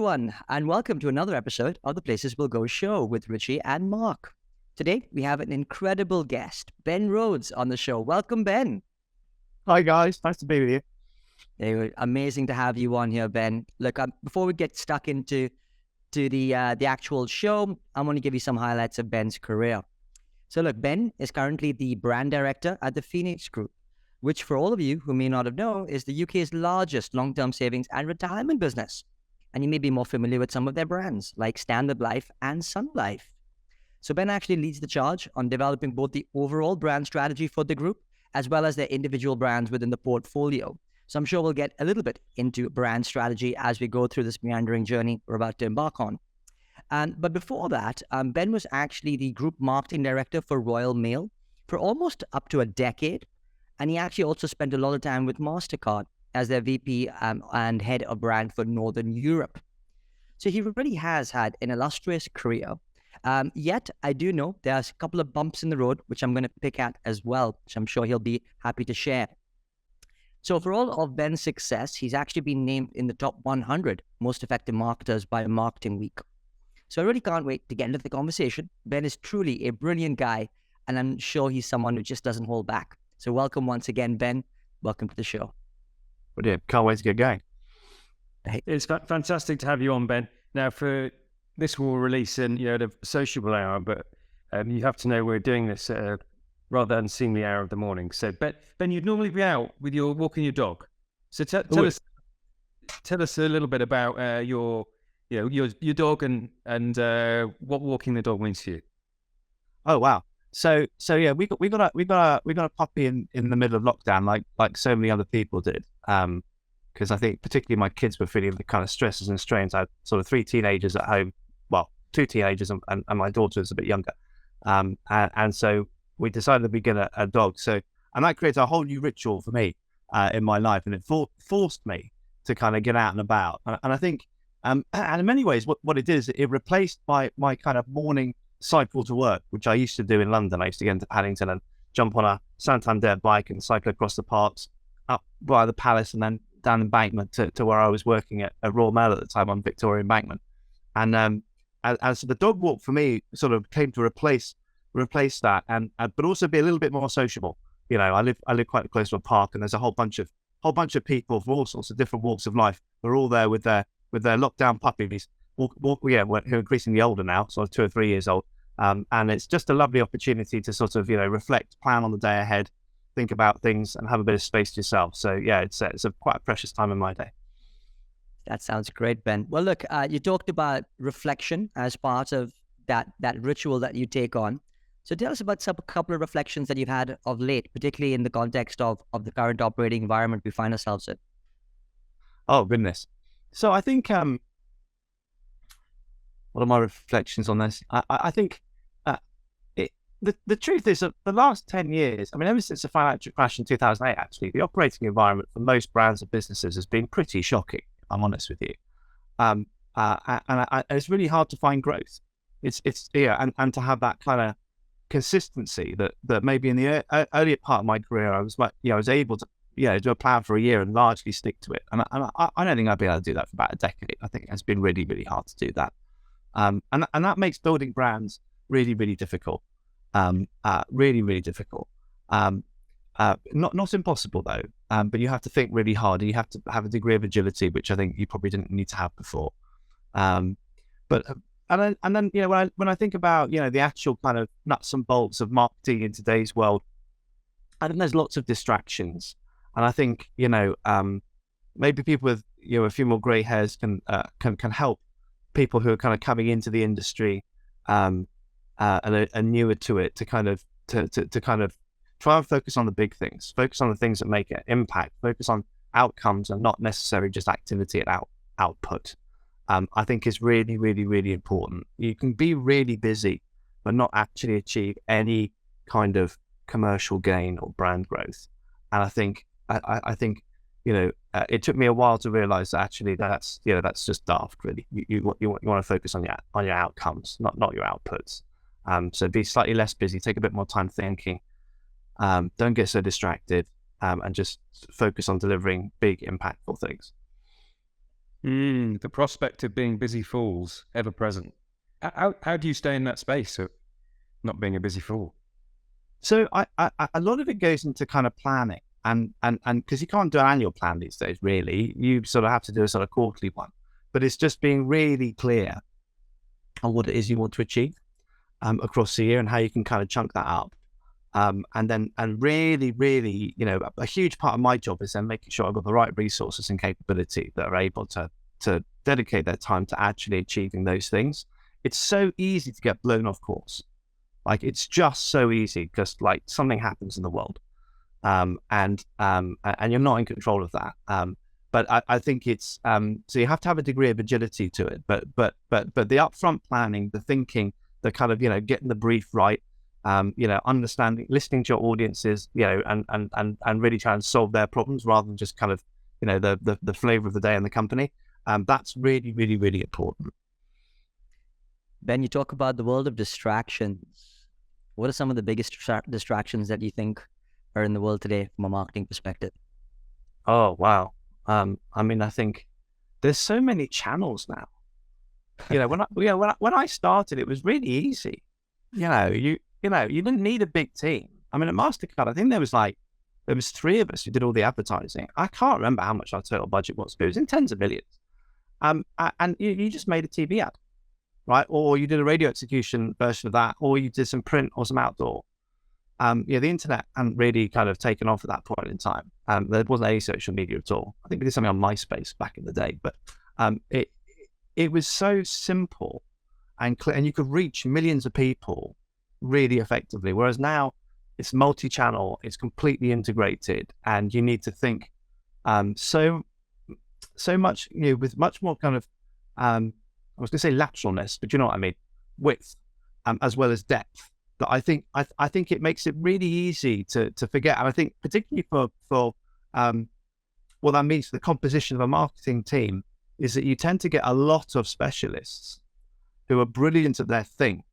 everyone, and welcome to another episode of the Places We'll Go show with Richie and Mark. Today, we have an incredible guest, Ben Rhodes, on the show. Welcome, Ben. Hi, guys. Nice to be with you. Amazing to have you on here, Ben. Look, before we get stuck into the actual show, I want to give you some highlights of Ben's career. So look, Ben is currently the brand director at the Phoenix Group, which for all of you who may not have known is the UK's largest long-term savings and retirement business. And you may be more familiar with some of their brands like Standard Life and Sun Life. So Ben actually leads the charge on developing both the overall brand strategy for the group as well as their individual brands within the portfolio. So I'm sure we'll get a little bit into brand strategy as we go through this meandering journey we're about to embark on. But before that, Ben was actually the group marketing director for Royal Mail for almost up to a decade. And he actually also spent a lot of time with MasterCard as their VP and head of brand for Northern Europe. So he really has had an illustrious career. Yet I do know there's a couple of bumps in the road, which I'm going to pick at as well, which I'm sure he'll be happy to share. So for all of Ben's success, he's actually been named in the top 100 most effective marketers by Marketing Week. So I really can't wait to get into the conversation. Ben is truly a brilliant guy, and I'm sure he's someone who just doesn't hold back. So welcome once again, Ben. Welcome to the show. Brilliant. Can't wait to get going. It's fantastic to have you on, Ben. Now, for this will release in the sociable hour, but you have to know we're doing this at a rather unseemly hour of the morning. So, Ben, you'd normally be out with walking your dog. So tell us a little bit about your dog and what walking the dog means to you. Oh wow. So yeah, we got a puppy in the middle of lockdown, like so many other people did. Because I think particularly my kids were feeling the kind of stresses and strains. I had sort of 3 teenagers at home, well, 2 teenagers and my daughter is a bit younger. And so we decided we'd get a dog. And that created a whole new ritual for me in my life, and it forced me to kind of get out and about. And I think, and in many ways, what it did is it replaced my kind of morning cycle to work, which I used to do in London. I used to get into Paddington and jump on a Santander bike and cycle across the parks up by the Palace and then down Embankment to where I was working at Royal Mail at the time on Victoria Embankment. And so the dog walk for me sort of came to replace that, and but also be a little bit more sociable. I live quite close to a park, and there's a whole bunch of people from all sorts of different walks of life. We're all there with their lockdown puppies. Who are increasingly older now, sort of 2 or 3 years old. And it's just a lovely opportunity to sort of, reflect, plan on the day ahead, think about things and have a bit of space to yourself. So yeah, it's quite a precious time in my day. That sounds great, Ben. Well, look, you talked about reflection as part of that ritual that you take on. So tell us about a couple of reflections that you've had of late, particularly in the context of the current operating environment we find ourselves in. Oh, goodness. So I think, what are my reflections on this? I think the truth is that the last 10 years, I mean, ever since the financial crash in 2008, actually, the operating environment for most brands and businesses has been pretty shocking, if I'm honest with you. And it's really hard to find growth. And to have that kind of consistency that maybe in the earlier part of my career, I was able to do a plan for a year and largely stick to it. And I don't think I'd be able to do that for about a decade. I think it's been really, really hard to do that. And that makes building brands really, really difficult. Really, really difficult. Not impossible though. But you have to think really hard, and you have to have a degree of agility, which I think you probably didn't need to have before. And then when I think about the actual kind of nuts and bolts of marketing in today's world, I think there's lots of distractions, and I think maybe people with a few more grey hairs can help people who are kind of coming into the industry and are newer to it to kind of try and focus on the big things, focus on the things that make an impact, focus on outcomes and not necessarily just activity and output. I think is really, really, really important. You can be really busy, but not actually achieve any kind of commercial gain or brand growth. And I think it took me a while to realize that actually that's just daft. Really, you want to focus on your outcomes, not your outputs. So be slightly less busy, take a bit more time thinking. Don't get so distracted, and just focus on delivering big, impactful things. The prospect of being busy fools, ever present. How do you stay in that space of not being a busy fool? So a lot of it goes into kind of planning, and because you can't do an annual plan these days, really, you sort of have to do a sort of quarterly one. But it's just being really clear on what it is you want to achieve across the year and how you can kind of chunk that up. And really, a huge part of my job is then making sure I've got the right resources and capability that are able to dedicate their time to actually achieving those things. It's so easy to get blown off course. Like, it's just so easy because like something happens in the world, and you're not in control of that. But I think it's so you have to have a degree of agility to it. But the upfront planning, the thinking, the kind of getting the brief right, understanding, listening to your audiences, and really trying to solve their problems rather than just kind of the flavor of the day in the company. That's really, really, really important. Ben, you talk about the world of distractions. What are some of the biggest distractions that you think are in the world today from a marketing perspective? Oh, wow. I think there's so many channels now. When I started, it was really easy. You didn't need a big team. I mean, at MasterCard, I think there was 3 of us who did all the advertising. I can't remember how much our total budget was, but it was in tens of millions. And you just made a TV ad, right? Or you did a radio execution version of that, or you did some print or some outdoor. The internet hadn't really kind of taken off at that point in time. There wasn't any social media at all. I think we did something on MySpace back in the day, but it was so simple and clear, and you could reach millions of people really effectively. Whereas now it's multi-channel, it's completely integrated, and you need to think so much, with much more kind of I was going to say lateralness, but you know what I mean, width, as well as depth. That I think it makes it really easy to forget. And I think particularly for what that means for the composition of a marketing team is that you tend to get a lot of specialists who are brilliant at their thing,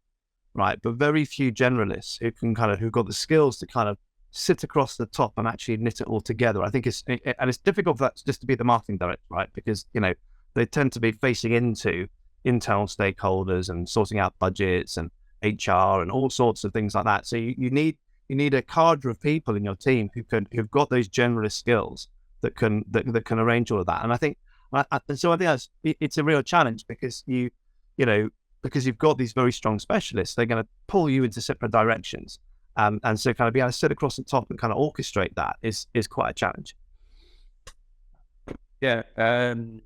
right? But very few generalists who've got the skills to kind of sit across the top and actually knit it all together. I think it's difficult for that just to be the marketing director, right? Because they tend to be facing into internal stakeholders and sorting out budgets and HR and all sorts of things like that. So you need a cadre of people in your team who've got those generalist skills that can arrange all of that. And I think it's a real challenge because because you've got these very strong specialists, they're going to pull you into separate directions. And so kind of being able to sit across the top and kind of orchestrate that is quite a challenge. Yeah, the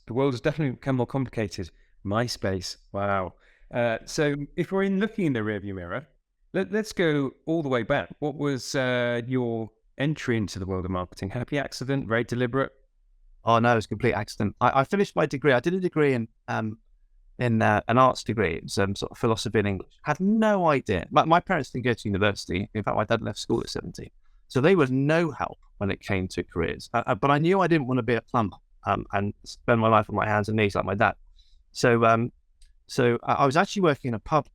world has definitely become more complicated. MySpace, wow. So if we're looking in the rearview mirror, let's go all the way back. What was your entry into the world of marketing? Happy accident? Very deliberate? Oh no, it was a complete accident. I finished my degree. I did a degree in an arts degree. It was sort of philosophy and English. Had no idea. My parents didn't go to university. In fact, my dad left school at 17. So they was no help when it came to careers. But I knew I didn't want to be a plumber and spend my life on my hands and knees like my dad. So I was actually working in a pub.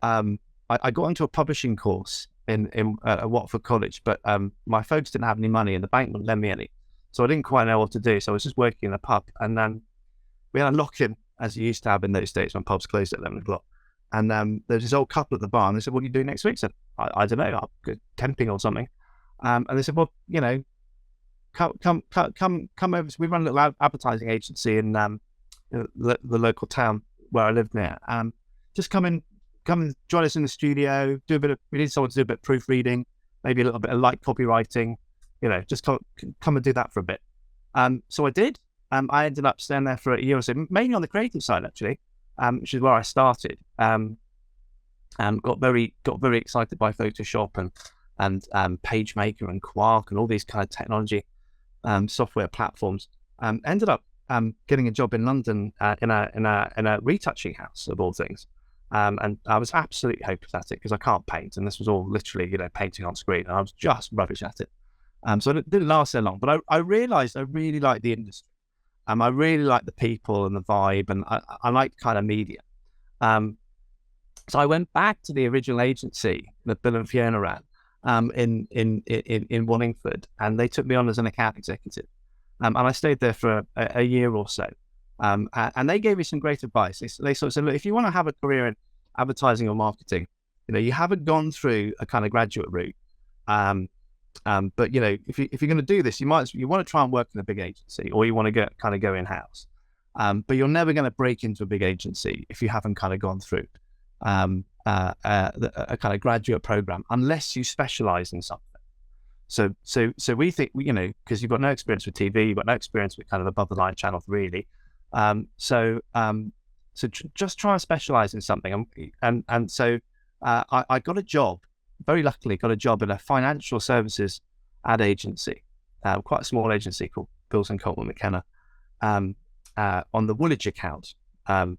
I got into a publishing course in Watford College, but my folks didn't have any money and the bank wouldn't lend me any. So I didn't quite know what to do. So I was just working in a pub, and then we had a lock-in, as you used to have in those days when pubs closed at 11 o'clock. And there was this old couple at the bar, and they said, "What are you doing next week?" I said, I don't know, I'll go temping or something. And they said, "Well, come over." So we run a little advertising agency in the local town where I lived near. Just come and join us in the studio. We need someone to do a bit of proofreading, maybe a little bit of light copywriting. Just come and do that for a bit. So I did. I ended up staying there for a year or so, mainly on the creative side actually, which is where I started. Got very excited by Photoshop and PageMaker and Quark and all these kind of technology software platforms. Ended up getting a job in London in a retouching house of all things. And I was absolutely hopeless at it because I can't paint, and this was all literally painting on screen, and I was just rubbish at it. So it didn't last so long, but I realized I really liked the industry. I really liked the people and the vibe, and I liked kind of media. So I went back to the original agency that Bill and Fiona ran in Wallingford, and they took me on as an account executive. and I stayed there for a year or so. And they gave me some great advice. They sort of said, look, if you want to have a career in advertising or marketing, you haven't gone through a kind of graduate route. But if you're going to do this, you want to try and work in a big agency, or you want to go in house. But you're never going to break into a big agency if you haven't kind of gone through a kind of graduate program, unless you specialize in something. So we think, because you've got no experience with TV, you've got no experience with kind of above the line channels, really. So just try and specialize in something. And so I got a job, very luckily got a job in a financial services ad agency, quite a small agency called Bills and Coleman McKenna, on the Woolwich account. And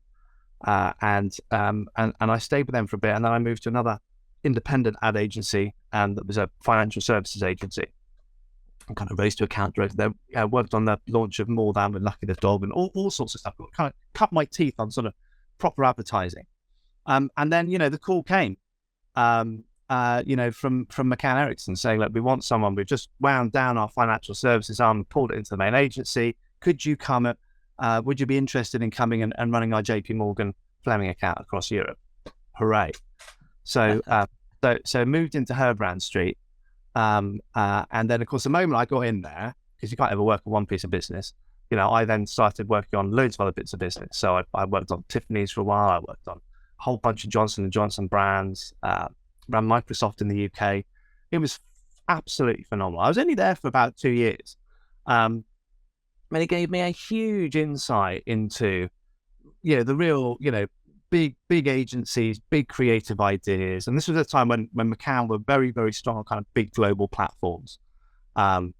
I stayed with them for a bit, and then I moved to another independent ad agency, and that was a financial services agency. I kind of raised to account director there. I worked on the launch of More Than with Lucky the Dog and all sorts of stuff. Kind of cut my teeth on sort of proper advertising. And then, the call came, from McCann Erickson saying, look, we want someone. We've just wound down our financial services arm, pulled it into the main agency. Could you come would you be interested in coming and running our JP Morgan Fleming account across Europe? Hooray. So moved into Herbrand Street. And then, of course, the moment I got in there, because you can't ever work on one piece of business, I then started working on loads of other bits of business. So I worked on Tiffany's for a while. I worked on a whole bunch of Johnson & Johnson brands, ran Microsoft in the UK. It was absolutely phenomenal. I was only there for about 2 years. And it gave me a huge insight into, the real, big agencies, big creative ideas. And this was a time when McCann were very, very strong on kind of big global platforms. And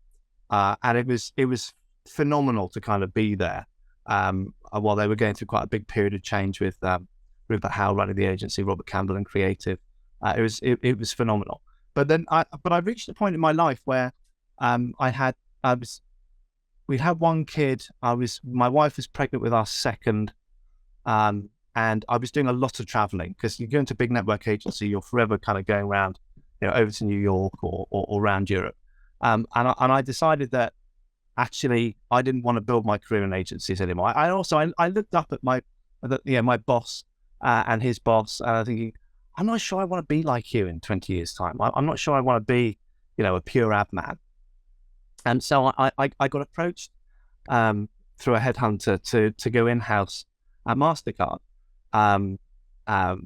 it was phenomenal to kind of be there while they were going through quite a big period of change with Rupert Howe running the agency, Robert Campbell and creative. It was phenomenal. But then I reached a point in my life where we'd had one kid. My wife was pregnant with our second. And I was doing a lot of traveling, because you go into a big network agency, you're forever kind of going around, over to New York or around Europe. And I decided that actually I didn't want to build my career in agencies anymore. I looked up at my boss and his boss, and I'm thinking, I'm not sure I want to be like you in 20 years' time. I'm not sure I want to be, a pure ad man. And so I got approached through a headhunter to go in-house at MasterCard. And I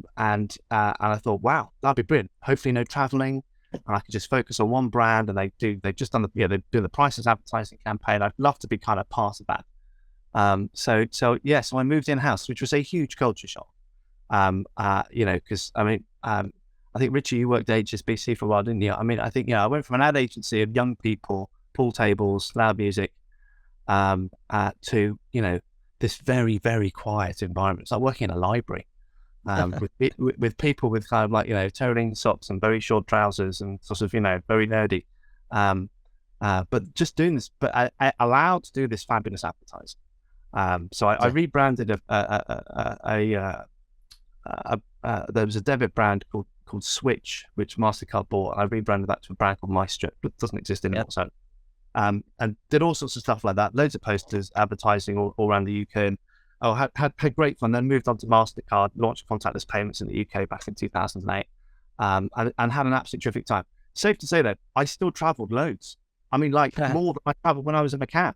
thought, wow, that'd be brilliant. Hopefully no traveling, and I could just focus on one brand. And they've just done they do the prices advertising campaign. I'd love to be kind of part of that. So I moved in-house, which was a huge culture shock. Because I think, Richie, you worked at HSBC for a while, didn't you? I think, I went from an ad agency of young people, pool tables, loud music, to, this very, very quiet environment. It's like working in a library, with people with kind of like, toeing socks and very short trousers and sort of, very nerdy. But just doing this, but I allowed to do this fabulous advertising. So I rebranded there was a debit brand called Switch, which MasterCard bought, and I rebranded that to a brand called Maestro. It doesn't exist anymore. Yep. So, and did all sorts of stuff like that, loads of posters, advertising all around the UK, and had great fun. Then moved on to MasterCard, launched contactless payments in the UK back in 2008, and had an absolutely terrific time. Safe to say that I still travelled loads. More than I travelled when I was in McCann.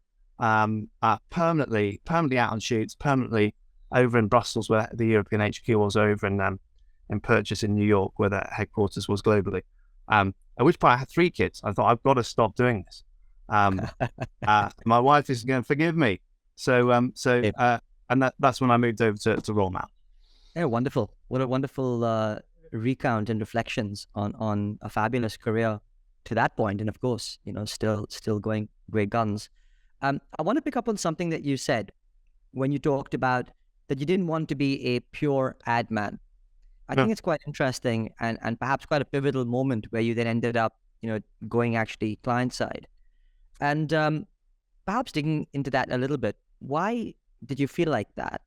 Permanently out on shoots, permanently over in Brussels, where the European HQ was, over in Purchase in New York, where the headquarters was globally. At which point I had 3 kids. I thought, I've got to stop doing this. My wife is going to forgive me. And that's when I moved over to Royal Mail. Yeah, wonderful. What a wonderful recount and reflections on a fabulous career to that point. And of course, still going great guns. I want to pick up on something that you said when you talked about that you didn't want to be a pure ad man. I think it's quite interesting and perhaps quite a pivotal moment where you then ended up, going actually client side. And perhaps digging into that a little bit, why did you feel like that?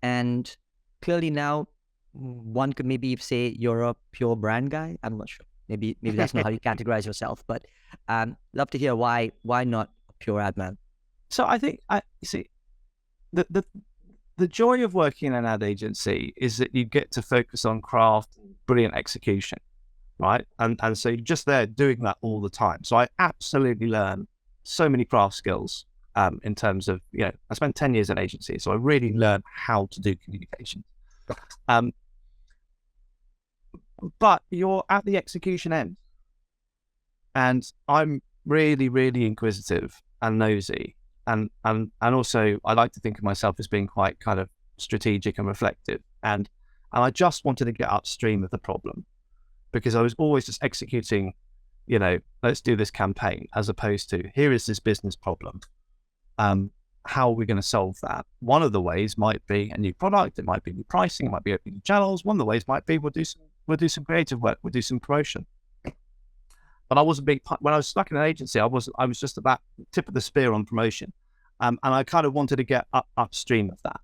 And clearly now one could maybe say you're a pure brand guy. I'm not sure. Maybe that's not how you categorize yourself, but love to hear why not a pure ad man. So I think you see the joy of working in an ad agency is that you get to focus on craft, brilliant execution, right? And so you're just there doing that all the time. So I absolutely learn so many craft skills in terms of, I spent 10 years in agency, so I really learned how to do communication. But you're at the execution end. And I'm really, really inquisitive and nosy. And also I like to think of myself as being quite kind of strategic and reflective. And I just wanted to get upstream of the problem, because I was always just executing, let's do this campaign, as opposed to, here is this business problem. How are we going to solve that? One of the ways might be a new product. It might be new pricing. It might be opening new channels. One of the ways might be we'll do some creative work. We'll do some promotion. But I wasn't when I was stuck in an agency, I was just at that tip of the spear on promotion. And I kind of wanted to get upstream of that.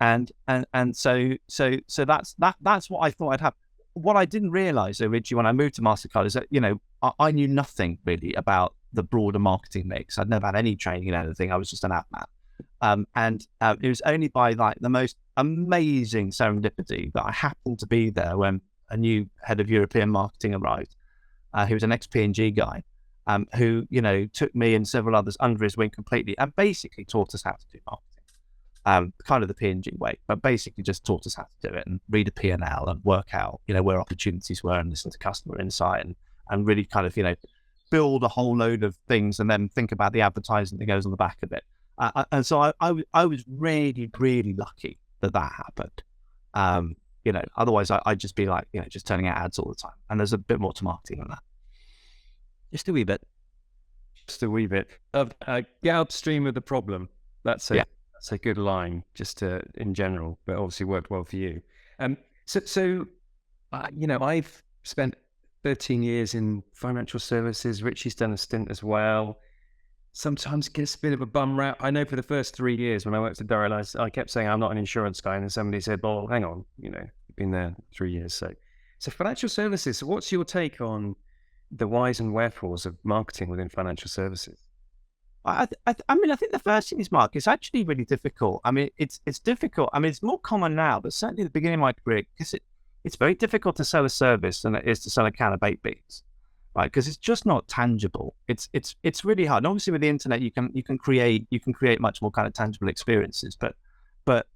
And so that's what I thought I'd have. What I didn't realize originally when I moved to MasterCard is that, I knew nothing really about the broader marketing mix. I'd never had any training in anything. I was just an app man. And it was only by like the most amazing serendipity that I happened to be there when a new head of European marketing arrived, who was an ex-P&G guy, who, took me and several others under his wing completely and basically taught us how to do marketing. Kind of the P&G way, but basically just taught us how to do it and read a P&L and work out, where opportunities were and listen to customer insight and really kind of, build a whole load of things and then think about the advertising that goes on the back of it. And so I was really, really lucky that happened. Otherwise I'd just be like, just turning out ads all the time. And there's a bit more to marketing than that. Just a wee bit. Just a wee bit. Get upstream of the problem. That's a good line, just in general, but obviously worked well for you. So I've spent 13 years in financial services. Richie's done a stint as well. Sometimes gets a bit of a bum rap. I know for the first 3 years when I worked at Durrell, I kept saying I'm not an insurance guy, and then somebody said, "Well, hang on, you've been there 3 years." So financial services. So what's your take on the whys and wherefores of marketing within financial services? I think the first thing is, Mark, it's actually really difficult. I mean, it's difficult. I mean, it's more common now, but certainly at the beginning of my career, because it's very difficult to sell a service than it is to sell a can of baked beans, right? Because it's just not tangible. It's really hard. And obviously, with the internet, you can create much more kind of tangible experiences. But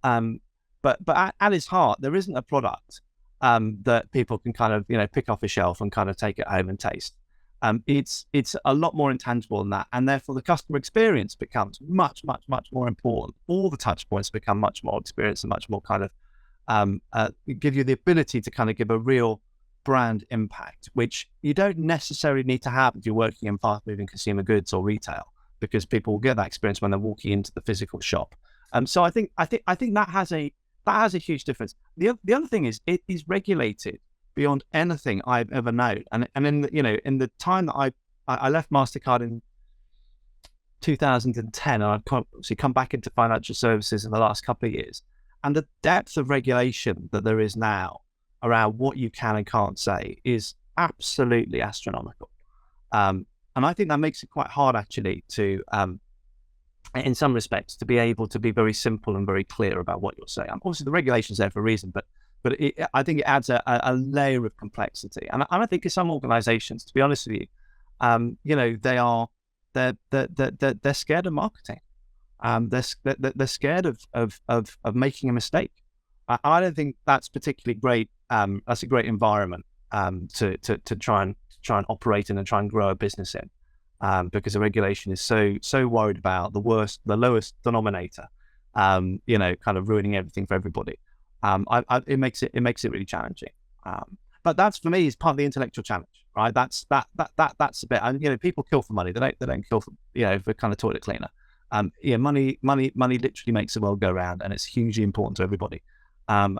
at its heart, there isn't a product that people can kind of pick off a shelf and kind of take it home and taste. It's a lot more intangible than that, and therefore the customer experience becomes much more important. All the touch points become much more experienced and much more kind of give you the ability to kind of give a real brand impact, which you don't necessarily need to have if you're working in fast-moving consumer goods or retail, because people will get that experience when they're walking into the physical shop. So I think that has a huge difference. The other thing is, it is regulated beyond anything I've ever known. And in the time that I left MasterCard in 2010, and I've obviously come back into financial services in the last couple of years, and the depth of regulation that there is now around what you can and can't say is absolutely astronomical. And I think that makes it quite hard, actually, to, in some respects, to be able to be very simple and very clear about what you're saying. Obviously, the regulation's there for a reason, but I think it adds a layer of complexity. And I think in some organizations, to be honest with you, they're scared of marketing. They're scared of making a mistake. I don't think that's particularly great. That's a great environment to try and operate in and try and grow a business in, because the regulation is so worried about the lowest denominator, kind of ruining everything for everybody. It makes it really challenging. But that's, for me, is part of the intellectual challenge, right? That's a bit. And people kill for money. They don't kill for for kind of toilet cleaner. Money literally makes the world go round, and it's hugely important to everybody. And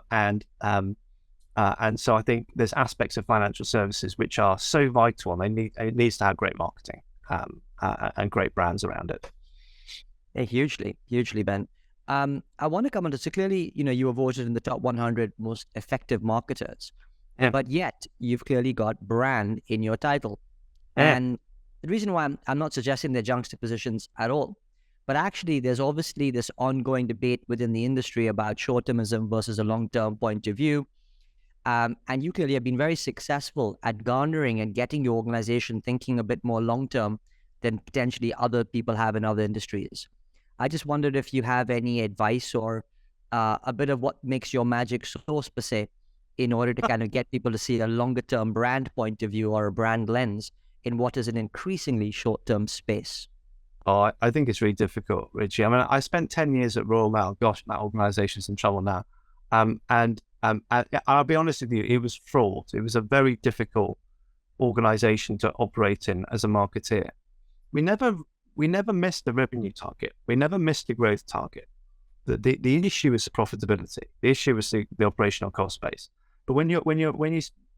so I think there's aspects of financial services which are so vital, and it needs to have great marketing and great brands around it. Yeah, hugely, Ben. I want to come on to, so clearly, you were voted in the top 100 most effective marketers, but yet you've clearly got brand in your title. And the reason why I'm not suggesting they're juxtapositions at all, but actually there's obviously this ongoing debate within the industry about short-termism versus a long-term point of view. And you clearly have been very successful at garnering and getting your organization thinking a bit more long-term than potentially other people have in other industries. I just wondered if you have any advice or a bit of what makes your magic sauce per se, in order to kind of get people to see a longer term brand point of view or a brand lens in what is an increasingly short term space. Oh, I think it's really difficult, Richie. I mean, I spent 10 years at Royal Mail. Gosh, that organisation's in trouble now. And I'll be honest with you, it was fraught. It was a very difficult organisation to operate in as a marketeer. We never missed the revenue target. We never missed the growth target. The issue is the profitability. The issue is the operational cost base. But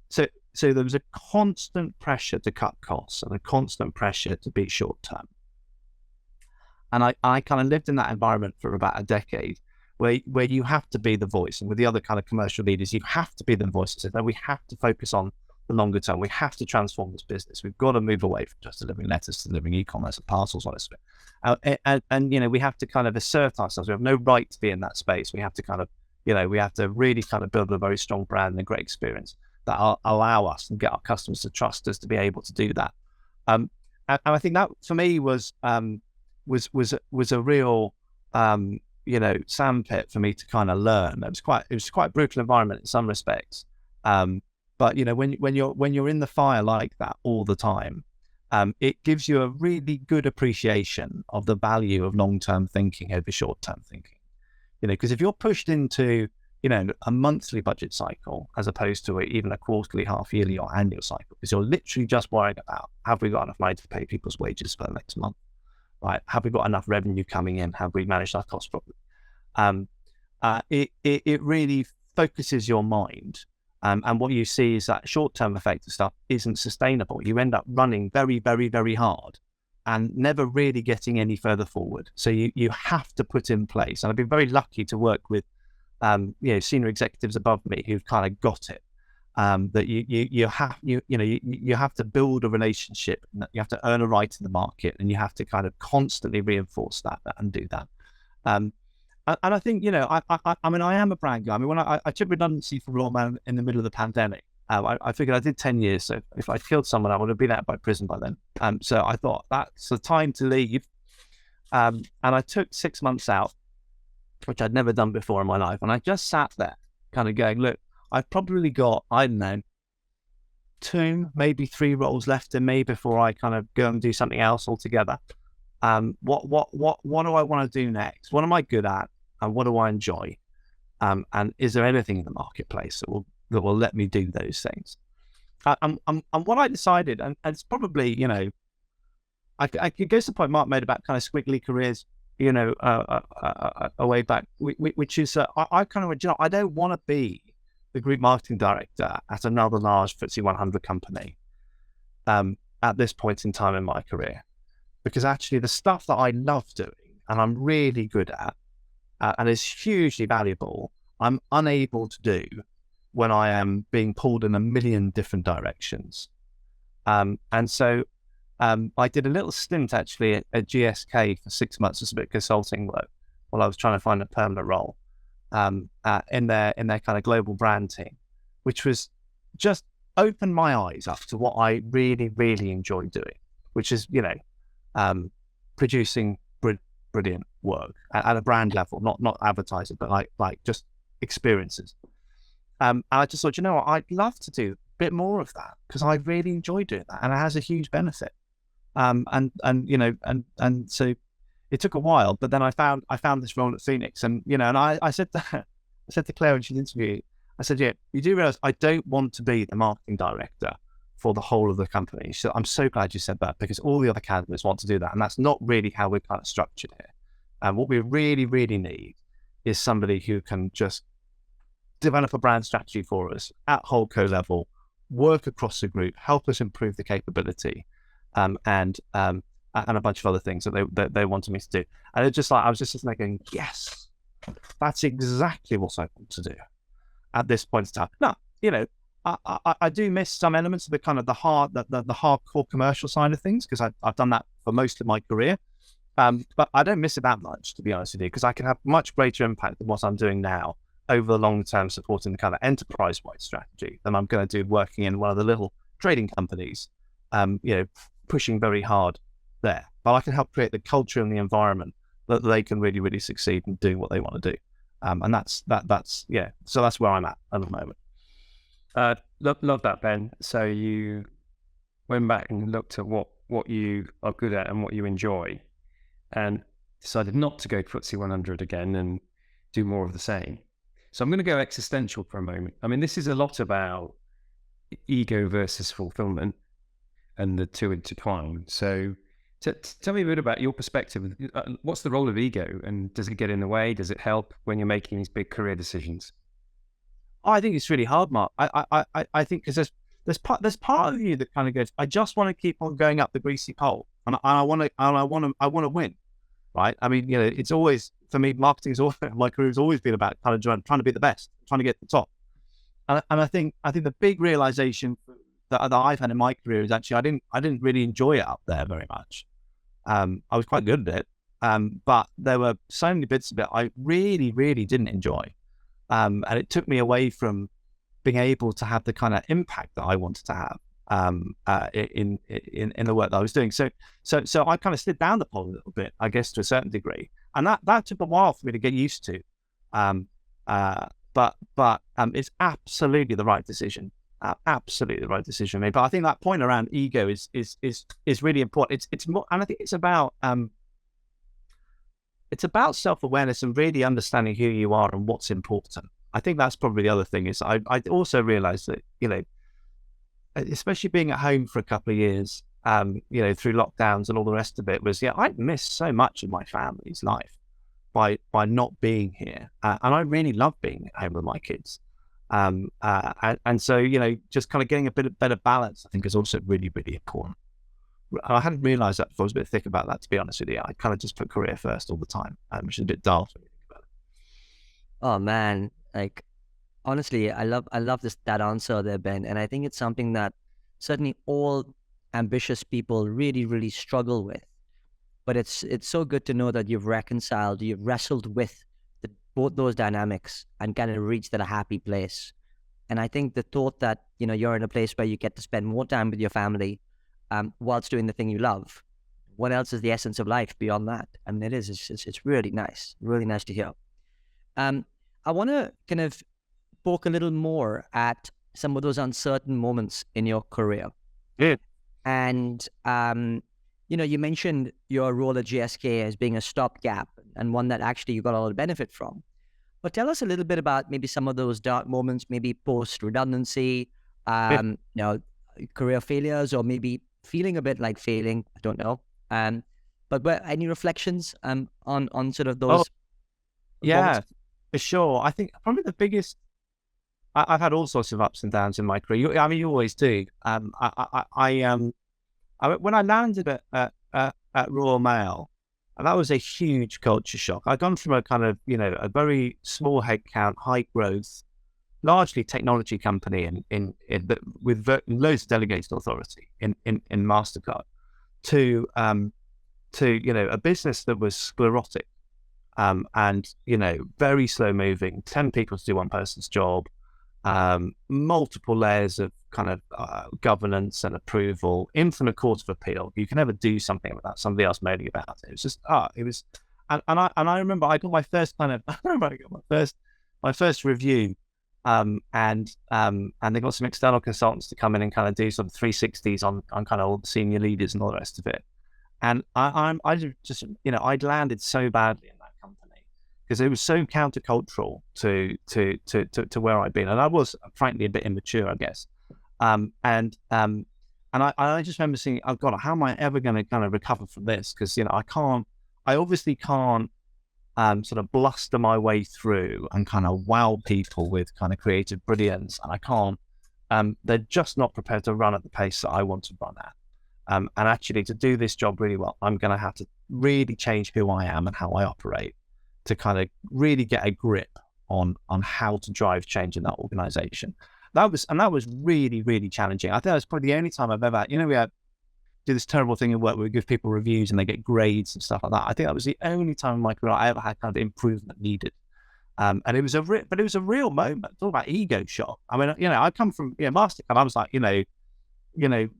so there was a constant pressure to cut costs and a constant pressure to be short term. And I kind of lived in that environment for about a decade, where you have to be the voice, and with the other kind of commercial leaders, you have to be the voice that says, no, we have to focus on the longer term. We have to transform this business. We've got to move away from just delivering letters to delivering e-commerce and parcels on it. And we have to kind of assert ourselves. We have no right to be in that space. We have to kind of, we have to really kind of build a very strong brand and a great experience that allow us and get our customers to trust us to be able to do that. And I think that for me was a real sandpit for me to kind of learn. It was quite a brutal environment in some respects. But when you're in the fire like that all the time, it gives you a really good appreciation of the value of long-term thinking over short-term thinking. Because if you're pushed into a monthly budget cycle as opposed to even a quarterly, half-yearly, or annual cycle, because you're literally just worrying about, have we got enough money to pay people's wages for the next month? Right? Have we got enough revenue coming in? Have we managed our costs properly? It really focuses your mind. And what you see is that short-term effect of stuff isn't sustainable. You end up running very, very, very hard and never really getting any further forward. So you have to put in place. And I've been very lucky to work with senior executives above me who've kind of got it. That you have to build a relationship, and you have to earn a right in the market, and you have to kind of constantly reinforce that and do that. And I think, I mean, I am a brand guy. I mean, when I took redundancy from Royal Mail in the middle of the pandemic, I figured I did 10 years. So if I killed someone, I would have been out by prison by then. So I thought that's the time to leave. And I took 6 months out, which I'd never done before in my life. And I just sat there kind of going, look, I've probably got, I don't know, 2, maybe 3 roles left in me before I kind of go and do something else altogether. What do I want to do next? What am I good at? And what do I enjoy? And is there anything in the marketplace that will let me do those things? And what I decided, and it's probably, it goes to the point Mark made about kind of squiggly careers, a way back, which is, I kind of went, I don't want to be the group marketing director at another large FTSE 100 company at this point in time in my career. Because actually the stuff that I love doing and I'm really good at and is hugely valuable, I'm unable to do when I am being pulled in a million different directions. And so I did a little stint actually at GSK for 6 months as a bit of consulting work while I was trying to find a permanent role in their kind of global brand team, which was just opened my eyes up to what I really, really enjoy doing, which is, producing brilliant work at a brand level, not advertising, but like just experiences. And I just thought, I'd love to do a bit more of that because I really enjoy doing that, and it has a huge benefit. And so it took a while, but then I found this role at Phoenix, and I said to Claire when she interviewed, I said, yeah, you do realize I don't want to be the marketing director for the whole of the company. So I'm so glad you said that, because all the other candidates want to do that, and that's not really how we're kind of structured here. And what we really, really need is somebody who can just develop a brand strategy for us at holdco level, work across the group, help us improve the capability, and a bunch of other things that they wanted me to do. And it's just like I was just sitting there going, yes, that's exactly what I want to do at this point in time. Now, I do miss some elements of the kind of the hardcore commercial side of things, because I've done that for most of my career. But I don't miss it that much, to be honest with you, because I can have much greater impact than what I'm doing now over the long term, supporting the kind of enterprise-wide strategy than I'm going to do working in one of the little trading companies, pushing very hard there. But I can help create the culture and the environment that they can really, really succeed in doing what they want to do. And that's yeah. So that's where I'm at the moment. Love that, Ben. So you went back and looked at what you are good at and what you enjoy, and decided not to go FTSE 100 again and do more of the same. So I'm going to go existential for a moment. I mean, this is a lot about ego versus fulfillment, and the two intertwine. So tell me a bit about your perspective. What's the role of ego, and does it get in the way? Does it help when you're making these big career decisions? I think it's really hard, Mark. I think because there's part of you that kind of goes, I just want to keep on going up the greasy pole, and I want to win, right? I mean, it's always, for me, marketing is always, my career has always been about kind of trying to be the best, trying to get to the top. And I think the big realization that I've had in my career is actually I didn't really enjoy it up there very much. I was quite good at it, but there were so many bits of it I really, really didn't enjoy. And it took me away from being able to have the kind of impact that I wanted to have in the work that I was doing. So I kind of slid down the pole a little bit, I guess, to a certain degree, and that took a while for me to get used to. But it's absolutely the right decision. Absolutely the right decision for me. But I think that point around ego is really important. It's more, and I think it's about self-awareness and really understanding who you are and what's important. I think that's probably the other thing. Is I also realized that, especially being at home for a couple of years, through lockdowns and all the rest of it, was, I missed so much of my family's life by not being here. And I really love being at home with my kids. And so, just kind of getting a bit of better balance, I think, is also really, really important. I hadn't realized that before. I was a bit thick about that, to be honest with you. I kind of just put career first all the time, which is a bit dull for me to think about it. Oh man, like honestly, I love that answer there, Ben. And I think it's something that certainly all ambitious people really, really struggle with. But it's so good to know that you've wrestled with both those dynamics and kind of reached that a happy place. And I think the thought that, you're in a place where you get to spend more time with your family, whilst doing the thing you love. What else is the essence of life beyond that? I mean, it's really nice to hear. I want to kind of poke a little more at some of those uncertain moments in your career. Yeah. And, you mentioned your role at GSK as being a stopgap and one that actually you got a lot of benefit from. But tell us a little bit about maybe some of those dark moments, maybe post-redundancy, career failures, or maybe feeling a bit like failing. I don't know. But any reflections on sort of those? Yeah, moments? for sure. I think probably the biggest. I've had all sorts of ups and downs in my career. I mean, you always do. When I landed at Royal Mail, and that was a huge culture shock. I'd gone from a kind of a very small headcount, high growth, largely technology company with loads of delegated authority in MasterCard to a business that was sclerotic, and very slow moving, 10 people to do one person's job, multiple layers of kind of governance and approval, infinite court of appeal. You can never do something without somebody else moaning about it. It was just and I remember I got my first my first review. And they got some external consultants to come in and kind of do some 360s on kind of all the senior leaders and all the rest of it. And I'd landed so badly in that company because it was so countercultural to where I'd been, and I was frankly a bit immature, I guess. And I just remember thinking, oh God, how am I ever going to kind of recover from this? Because I obviously can't sort of bluster my way through and kind of wow people with kind of creative brilliance, and I can't. They're just not prepared to run at the pace that I want to run at. And actually, to do this job really well, I'm going to have to really change who I am and how I operate to kind of really get a grip on how to drive change in that organization. that was really, really challenging. I think that was probably the only time I've ever, we do this terrible thing in work where we give people reviews and they get grades and stuff like that. I think that was the only time in my career I ever had kind of improvement needed. And it was a real moment. Talk about ego shot. I mean, I come from Mastercard. I was like,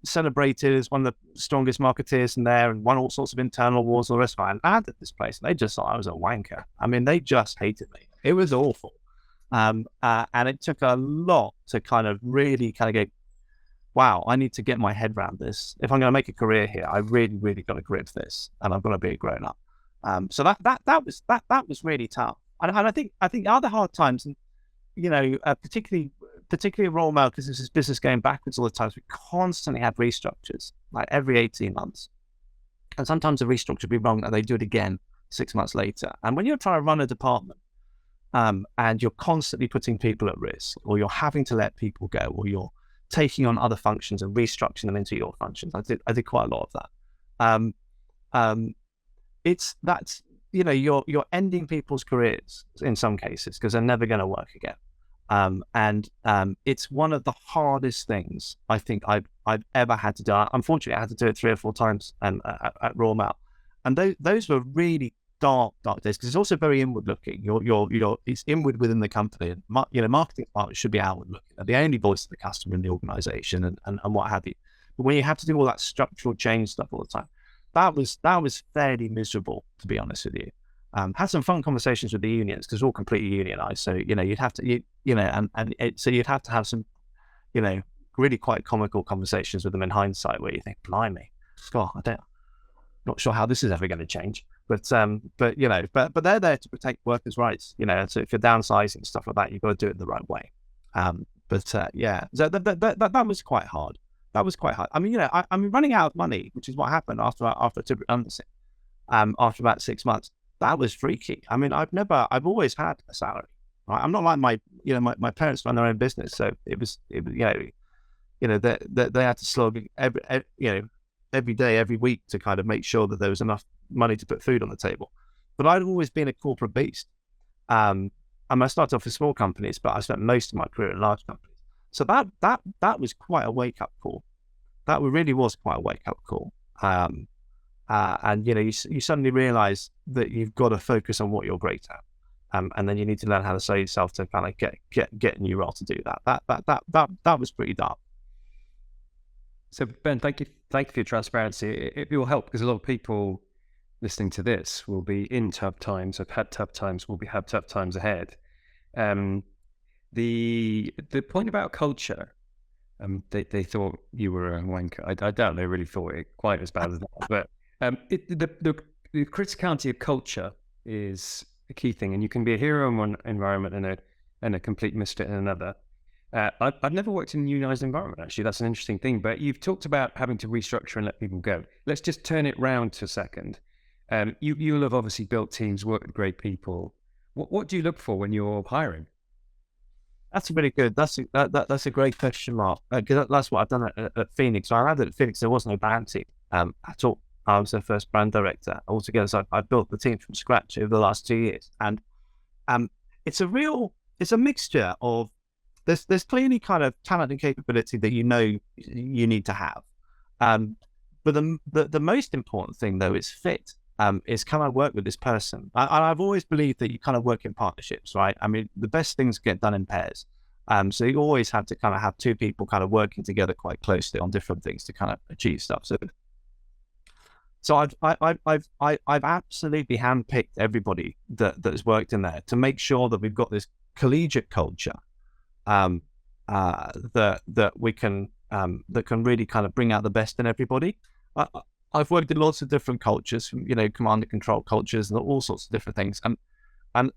celebrated as one of the strongest marketeers in there and won all sorts of internal awards and all the rest of it. And I landed this place and they just thought I was a wanker. I mean, they just hated me. It was awful. And it took a lot to kind of really kind of go, wow, I need to get my head around this. If I'm going to make a career here, I really, really got to grip this, and I've got to be a grown up. So that was really tough. And I think other hard times, and particularly Royal Mail, because this is business going backwards all the time. We constantly had restructures, like every 18 months, and sometimes the restructure would be wrong, and they do it again 6 months later. And when you're trying to run a department, and you're constantly putting people at risk, or you're having to let people go, or you're taking on other functions and restructuring them into your functions. I did quite a lot of that. You're ending people's careers in some cases because they're never going to work again. It's one of the hardest things I think I've ever had to do. Unfortunately, I had to do it 3 or 4 times at Royal Mail, and those were really dark days, because it's also very inward looking. It's inward within the company, and marketing department should be outward looking. They're the only voice of the customer in the organization, and what have you. But when you have to do all that structural change stuff all the time, that was fairly miserable, to be honest with you. Had some fun conversations with the unions because we're all completely unionized. So you'd have to so you'd have to have some really quite comical conversations with them in hindsight, where you think, blimey, God, not sure how this is ever going to change. But they're there to protect workers' rights. So if you're downsizing and stuff like that, you've got to do it the right way. So that was quite hard. That was quite hard. I mean, I'm running out of money, which is what happened after I took redundancy. After about 6 months, that was freaky. I mean, I've always had a salary. Right? I'm not like my parents run their own business, so it was they had to slog every day, every week to kind of make sure that there was enough money to put food on the table. But I'd always been a corporate beast. I started off with small companies, but I spent most of my career in large companies. So that was quite a wake up call. That really was quite a wake up call. And you suddenly realize that you've got to focus on what you're great at, and then you need to learn how to sell yourself to kind of get a new role to do that. That was pretty dark. So Ben, thank you for your transparency. It will help, because a lot of people listening to this will be in tough times, have had tough times, will have tough times ahead. The point about culture, they thought you were a wanker. I doubt they really thought it quite as bad as that. But the criticality of culture is a key thing, and you can be a hero in one environment and a complete misfit in another. I've never worked in a unionized environment, actually. That's an interesting thing. But you've talked about having to restructure and let people go. Let's just turn it round to a second. You'll have obviously built teams, worked with great people. What do you look for when you're hiring? That's really good. That's a great question, Mark. Because that's what I've done at Phoenix. So I landed at Phoenix. There was no brand team at all. I was their first brand director altogether. So I built the team from scratch over the last 2 years. And it's a mixture of, there's clearly kind of talent and capability that you need to have. But the most important thing, though, is fit. Is, can I work with this person? I've always believed that you kind of work in partnerships, right? I mean, the best things get done in pairs. So you always have to kind of have 2 people kind of working together quite closely on different things to kind of achieve stuff. So I've absolutely handpicked everybody that has worked in there to make sure that we've got this collegiate culture that we can that can really kind of bring out the best in everybody. I've worked in lots of different cultures, from command and control cultures and all sorts of different things, and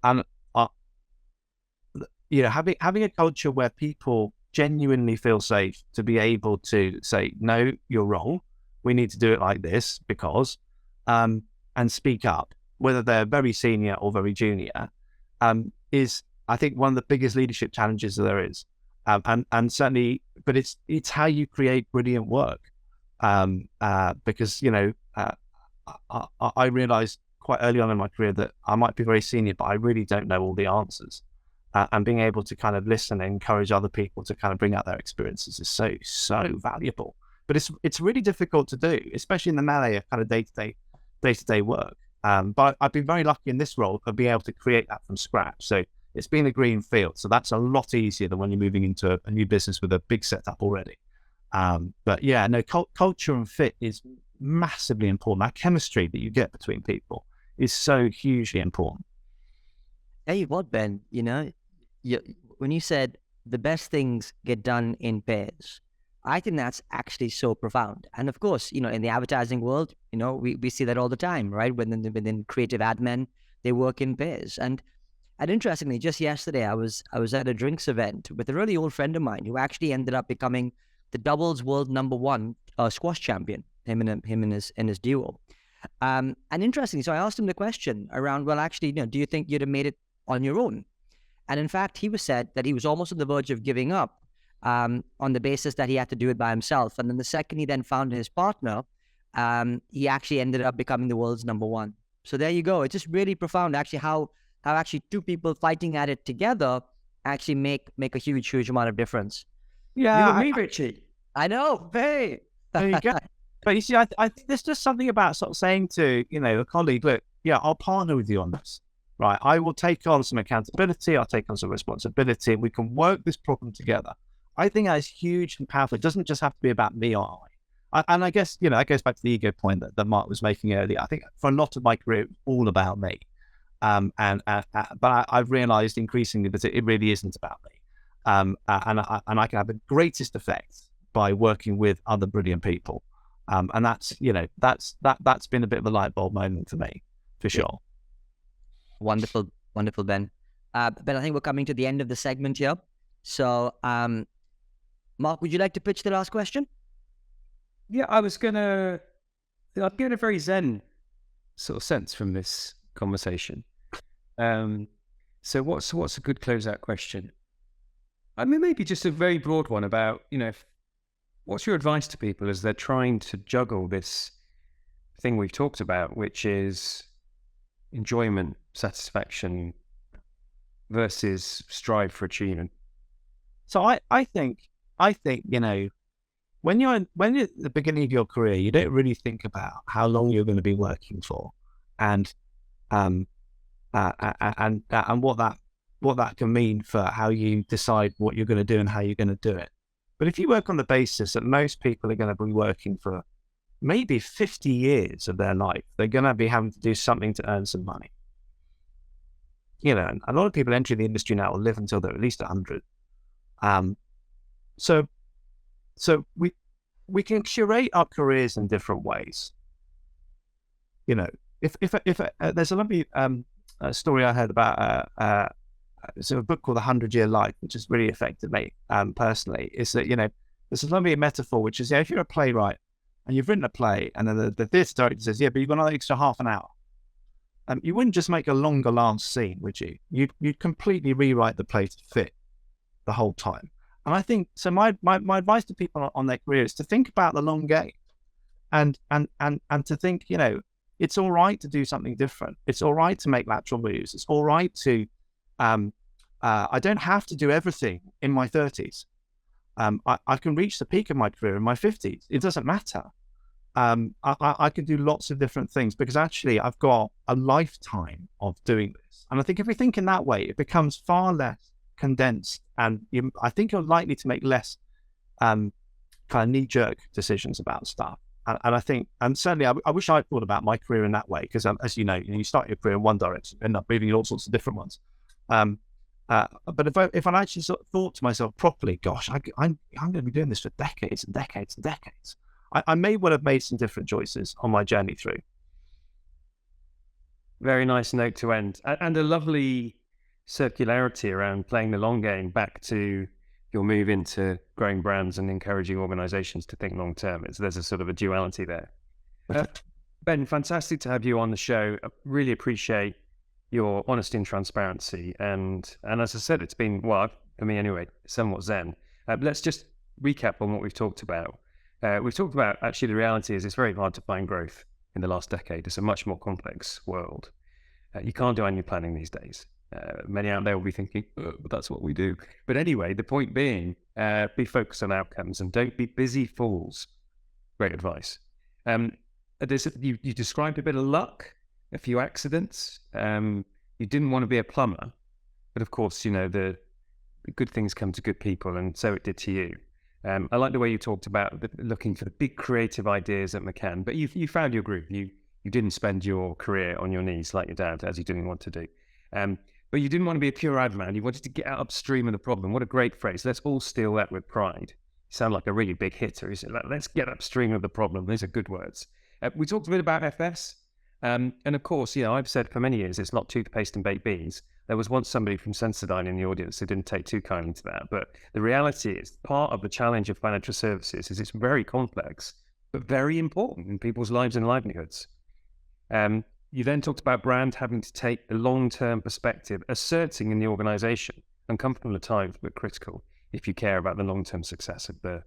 having a culture where people genuinely feel safe to be able to say, no, you're wrong, we need to do it like this because, and speak up, whether they're very senior or very junior, is, I think, one of the biggest leadership challenges there is, and certainly, but it's how you create brilliant work. Because I realized quite early on in my career that I might be very senior, but I really don't know all the answers. and being able to kind of listen and encourage other people to kind of bring out their experiences is so valuable. But it's really difficult to do, especially in the melee of kind of day-to-day work. But I've been very lucky in this role of being able to create that from scratch. So it's been a green field. So that's a lot easier than when you're moving into a new business with a big setup already. But yeah, no, culture and fit is massively important. That chemistry that you get between people is so hugely important. Hey, what, Ben? When you said the best things get done in pairs, I think that's actually so profound. And of course, in the advertising world, we see that all the time, right? Within creative ad men, they work in pairs. And interestingly, just yesterday, I was at a drinks event with a really old friend of mine who actually ended up becoming the doubles world #1 squash champion. Him and his duo. And interestingly, so I asked him the question around, well, actually, do you think you'd have made it on your own? And in fact, he said that he was almost on the verge of giving up on the basis that he had to do it by himself. And then the second he then found his partner, he actually ended up becoming the world's #1. So there you go. It's just really profound, actually, how actually two people fighting at it together actually make a huge amount of difference. Yeah, you and me, Richie. I know. Hey. There you go. But you see, I think there's just something about sort of saying to, a colleague, look, yeah, I'll partner with you on this, right? I will take on some accountability. I'll take on some responsibility. We can work this problem together. I think that is huge and powerful. It doesn't just have to be about me or I. And I guess, that goes back to the ego point that Mark was making earlier. I think for a lot of my career, it was all about me. But I've realized increasingly that it really isn't about me. And I can have the greatest effect by working with other brilliant people. And that's been a bit of a light bulb moment for me, for sure. Wonderful, Ben. Ben, I think we're coming to the end of the segment here. So, Mark, would you like to pitch the last question? Yeah, I've given a very zen sort of sense from this conversation. So what's a good closeout question? I mean, maybe just a very broad one about, what's your advice to people as they're trying to juggle this thing we've talked about, which is enjoyment, satisfaction versus strive for achievement? So I think, when you're at the beginning of your career, you don't really think about how long you're going to be working for, and what that can mean for how you decide what you're going to do and how you're going to do it. But if you work on the basis that most people are going to be working for maybe 50 years of their life, they're going to be having to do something to earn some money. And a lot of people entering the industry now will live until they're at least 100. So we can curate our careers in different ways. If there's a lovely story I heard about it's a book called The 100-Year Life, which has really affected me personally. Is that there's a lovely metaphor, which is if you're a playwright and you've written a play, and then the theatre director says, but you've got another extra half an hour. You wouldn't just make a longer last scene, would you? You'd completely rewrite the play to fit the whole time. And I think so. My advice to people on their career is to think about the long game, and to think, it's all right to do something different. It's all right to make lateral moves. It's all right to I don't have to do everything in my 30s. I can reach the peak of my career in my 50s. It doesn't matter. I can do lots of different things because actually I've got a lifetime of doing this. And I think if we think in that way, it becomes far less condensed, and I think you're likely to make less kind of knee-jerk decisions about stuff. And I think, and certainly I wish I'd thought about my career in that way, because as you start your career in one direction, you end up moving in all sorts of different ones. But if I actually sort of thought to myself properly, gosh, I'm going to be doing this for decades and decades and decades, I may well have made some different choices on my journey through. Very nice note to end, and a lovely circularity around playing the long game back to your move into growing brands and encouraging organizations to think long term. There's a sort of a duality there. Ben, fantastic to have you on the show. I really appreciate your honesty and transparency. And as I said, it's been, well, for me anyway, somewhat zen. Let's just recap on what we've talked about. We've talked about, actually, the reality is it's very hard to find growth in the last decade. It's a much more complex world. You can't do annual planning these days. Many out there will be thinking, but that's what we do. But anyway, the point being, be focused on outcomes and don't be busy fools. Great advice. You described a bit of luck, a few accidents. You didn't want to be a plumber, but of course, the good things come to good people, and so it did to you. I like the way you talked about looking for the big creative ideas at McCann, but you found your groove. You didn't spend your career on your knees like your dad, as you didn't want to do. But you didn't want to be a pure ad man. You wanted to get out upstream of the problem. What a great phrase. Let's all steal that with pride. You sound like a really big hitter. You said, let's get upstream of the problem. Those are good words. We talked a bit about FS. And of course, I've said for many years, it's not toothpaste and baked beans. There was once somebody from Sensodyne in the audience who didn't take too kindly to that. But the reality is, part of the challenge of financial services is it's very complex, but very important in people's lives and livelihoods. You then talked about brand having to take the long-term perspective, asserting in the organization, uncomfortable at times, but critical if you care about the long-term success of the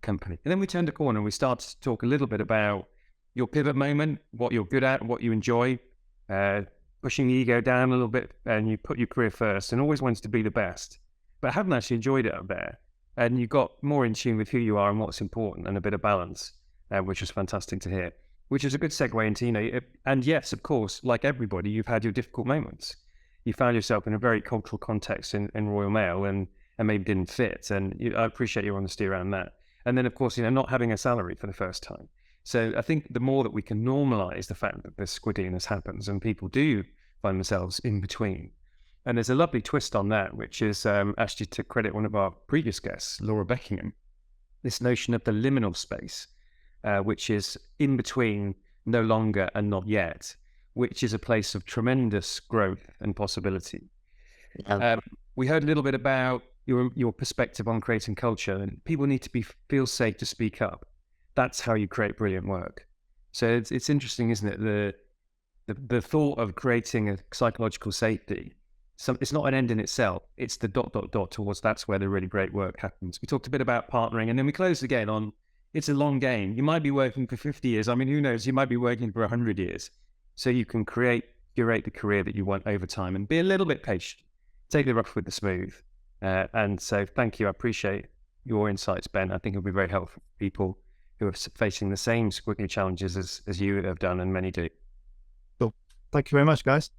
company. And then we turned a corner and we started to talk a little bit about your pivot moment, what you're good at, what you enjoy, pushing the ego down a little bit, and you put your career first and always wanted to be the best, but haven't actually enjoyed it up there. And you got more in tune with who you are and what's important and a bit of balance, which was fantastic to hear. Which is a good segue into, and yes, of course, like everybody, you've had your difficult moments. You found yourself in a very cultural context in Royal Mail and maybe didn't fit. And I appreciate your honesty around that. And then, of course, not having a salary for the first time. So I think the more that we can normalize the fact that this squiddiness happens and people do find themselves in between. And there's a lovely twist on that, which is actually to credit one of our previous guests, Laura Beckingham, this notion of the liminal space. Which is in between no longer and not yet, which is a place of tremendous growth and possibility. We heard a little bit about your perspective on creating culture, and people need to feel safe to speak up. That's how you create brilliant work. So it's interesting, isn't it? The thought of creating a psychological safety. It's not an end in itself. It's the ... towards that's where the really great work happens. We talked a bit about partnering, and then we closed again on it's a long game. You might be working for 50 years. I mean, who knows? You might be working for 100 years. So you can curate the career that you want over time and be a little bit patient. Take the rough with the smooth. And so thank you. I appreciate your insights, Ben. I think it'll be very helpful for people who are facing the same squiggly challenges as you have done, and many do. Cool. Thank you very much, guys.